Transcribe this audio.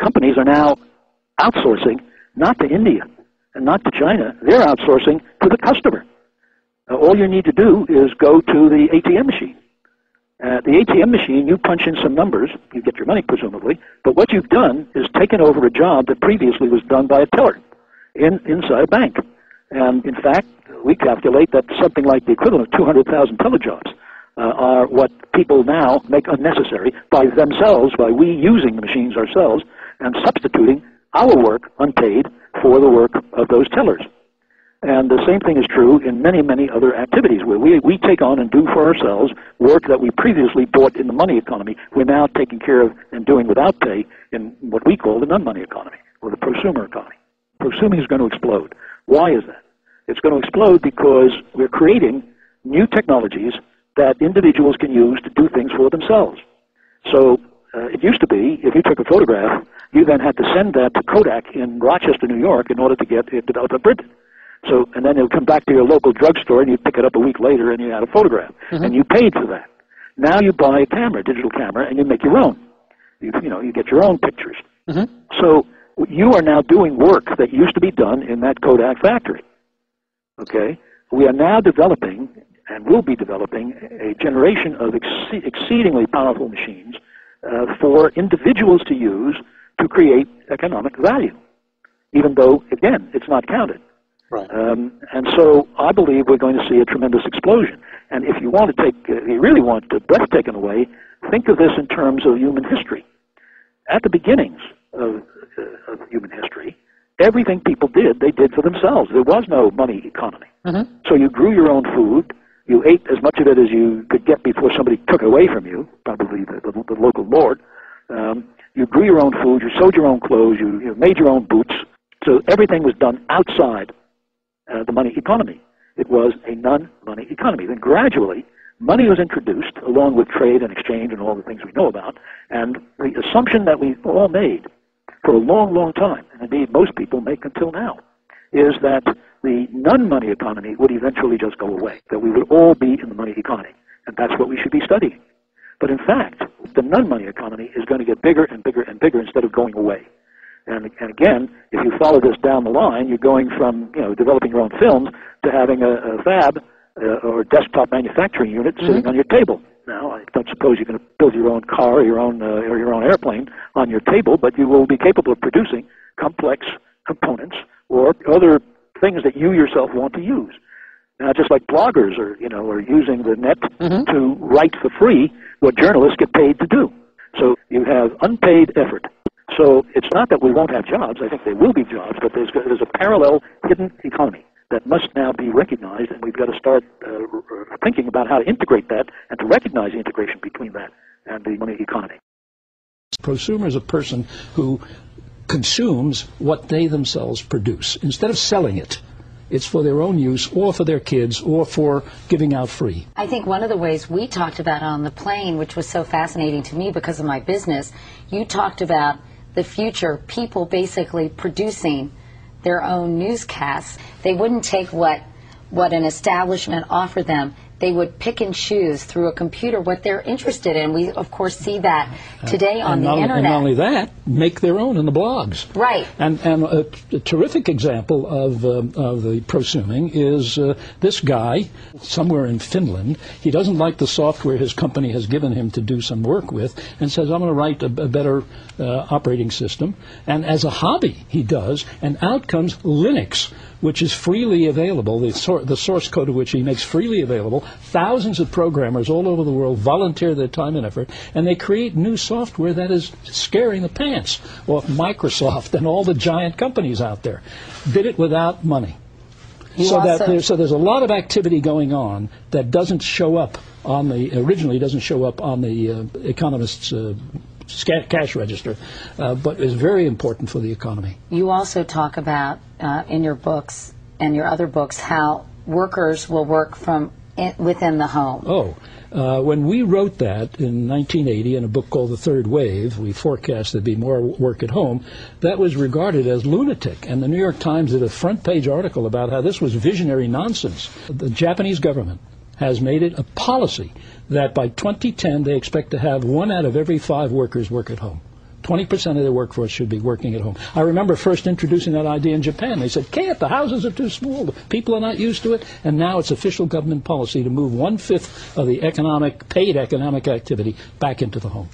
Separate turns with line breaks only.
companies are now outsourcing not to India and not to China. They're outsourcing to the customer. All you need to do is go to the ATM machine. The ATM machine, you punch in some numbers, you get your money presumably, but what you've done is taken over a job that previously was done by a teller inside a bank. And in fact, we calculate that something like the equivalent of 200,000 teller jobs are what people now make unnecessary by themselves, by we using the machines ourselves and substituting our work unpaid for the work of those tellers. And the same thing is true in many, many other activities where we take on and do for ourselves work that we previously bought in the money economy. We're now taking care of and doing without pay in what we call the non-money economy, or the prosumer economy. Prosuming is going to explode. Why is that? It's going to explode because we're creating new technologies that individuals can use to do things for themselves. So it used to be, if you took a photograph, you then had to send that to Kodak in Rochester, New York, in order to get it developed and printed. So, and then it would come back to your local drugstore, and you'd pick it up a week later, and you had a photograph, and you paid for that. Now you buy a camera, a digital camera, and you make your own. You get your own pictures. So you are now doing work that used to be done in that Kodak factory. Okay, we are now developing, and will be developing, a generation of exceedingly powerful machines for individuals to use to create economic value, even though, again, it's not counted.
Right.
And so I believe we're going to see a tremendous explosion. And if you want to if you really want the breath taken away, think of this in terms of human history. At the beginnings of human history, everything people did, they did for themselves. There was no money economy. So you grew your own food. You ate as much of it as you could get before somebody took it away from you, probably the local lord. You grew your own food. You sewed your own clothes. You made your own boots. So everything was done outside the money economy. It was a non-money economy. Then gradually, money was introduced along with trade and exchange and all the things we know about. And the assumption that we all made for a long, long time, and indeed most people make until now, is that the non-money economy would eventually just go away, that we would all be in the money economy. And that's what we should be studying. But in fact, the non-money economy is going to get bigger and bigger and bigger instead of going away. And again, if you follow this down the line, you're going from developing your own films to having a fab or desktop manufacturing unit sitting on your table. Now, I don't suppose you're going to build your own car or your own airplane on your table, but you will be capable of producing complex components or other things that you yourself want to use. Now, just like bloggers are using the net to write for free what journalists get paid to do. So you have unpaid effort. So it's not that we won't have jobs. I think there will be jobs, but there's a parallel hidden economy that must now be recognized, and we've got to start thinking about how to integrate that and to recognize the integration between that and the money economy.
Prosumer is a person who consumes what they themselves produce. Instead of selling it, it's for their own use or for their kids or for giving out free.
I think one of the ways we talked about on the plane, which was so fascinating to me because of my business, you talked about the future, people basically producing their own newscasts. They wouldn't take what an establishment offered them. They would pick and choose through a computer what they're interested in. We, of course, see that today on the Internet.
And not only that, make their own in the blogs.
Right.
And a terrific example of the prosuming is this guy somewhere in Finland. He doesn't like the software his company has given him to do some work with and says, I'm going to write a better operating system. And as a hobby, he does, and out comes Linux, which is freely available, the source code of which he makes freely available. Thousands of programmers all over the world volunteer their time and effort, and they create new software that is scaring the pants off Microsoft and all the giant companies out there. Did it without money. So there's a lot of activity going on that doesn't show up on originally doesn't show up on the economist's cash register, but is very important for the economy.
You also talk about in your books and your other books how workers will work from within the home.
When we wrote that in 1980 in a book called The Third Wave, we forecast there'd be more work at home. That was regarded as lunatic, and the New York Times did a front-page article about how this was visionary nonsense. The Japanese government has made it a policy that by 2010 they expect to have 1 out of every 5 workers work at home. 20% of their workforce should be working at home. I remember first introducing that idea in Japan. They said, can't, the houses are too small, the people are not used to it, and now it's official government policy to move 1/5 of the paid economic activity back into the home.